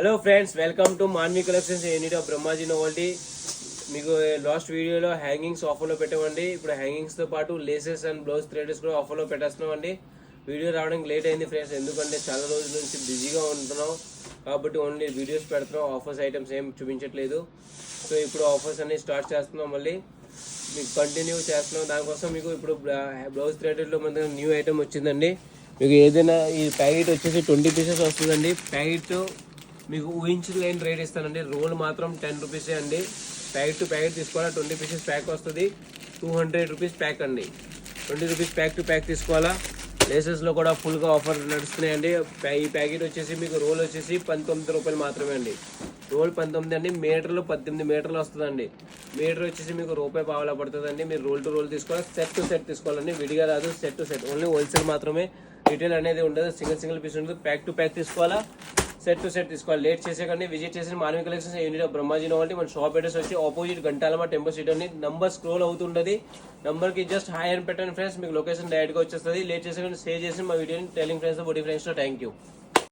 Hello friends, welcome to Manvi collections unit of Brahmaji novelty. మీకు last వీడియోలో hangings ఆఫర్లో పెట్టామండి. ఇప్పుడు హ్యాంగింగ్స్తో పాటు లేసెస్ అండ్ బ్లౌజ్ థ్రెడ్స్ కూడా ఆఫర్లో పెట్టేస్తున్నామండి. వీడియో రావడానికి లేట్ అయింది ఫ్రెండ్స్, ఎందుకంటే చాలా రోజుల నుంచి బిజీగా ఉంటున్నాం కాబట్టి ఓన్లీ వీడియోస్ పెడుతున్నాం, ఆఫర్స్ ఐటమ్స్ ఏం చూపించట్లేదు. సో ఇప్పుడు ఆఫర్స్ అన్ని స్టార్ట్ చేస్తున్నాం, మళ్ళీ మీకు కంటిన్యూ చేస్తున్నాం. దానికోసం మీకు ఇప్పుడు బ్లౌజ్ థ్రెడ్లో మన న్యూ ఐటమ్ వచ్చిందండి. మీకు ఏదైనా ఈ ప్యాకెట్ వచ్చేసి 20 పీసెస్ వస్తుందండి. ప్యాకెట్ మీకు ఊహించలేని రేట్ ఇస్తానండి. రోల్ మాత్రం 10 రూపీసే అండి. ప్యాకెట్ టు ప్యాకెట్ తీసుకోవాలా, 20 పీసెస్ ప్యాక్ వస్తుంది, 200 రూపీస్ ప్యాక్ అండి. 20 రూపీస్ ప్యాక్ టు ప్యాక్ తీసుకోవాలా. లేసెస్లో కూడా ఫుల్గా ఆఫర్ నడుస్తున్నాయండి. ఈ ప్యాకెట్ వచ్చేసి మీకు రోల్ వచ్చేసి 19 రూపాయలు మాత్రమే అండి. రోల్ 19 అండి, మీటర్లు 18 మీటర్లు వస్తుందండి. మీటర్ వచ్చేసి మీకు రూపాయి పావలా పడుతుందండి. మీరు రోల్ టు రోల్ తీసుకోవాలి, సెట్ టు సెట్ తీసుకోవాలండి. విడిగా రాదు, set to set. Only wholesale మాత్రమే, రిటైల్ అనేది ఉండదు. సింగిల్ పీస్ ఉంటుంది. ప్యాక్ టు ప్యాక్ తీసుకోవాలా, సెట్ టు సెట్ తీసుకోవాలి. లేట్ చేసేకండి, విజిట్ చేసి Manvi collections unit of Brahmaji novelty. మన షాప్ అడ్రస్ వచ్చి ఆపోజిట్ గంటాలమ్మ టెంపుల్ స్ట్రీట్ అండి. నంబర్ స్క్రోల్ అవుతుంటుంది, నంబర్కి జస్ట్ హాయ్ అని పెట్టండి ఫ్రెండ్స్, మీకు లొకేషన్ డైరెక్ట్గా వచ్చేస్తుంది. లేట్ చేసేకండి, సేవ్ చేసి మా వీడియోని టెలింగ్ ఫ్రెండ్స్, బోడీ ఫ్రెండ్స్తో. Thank you.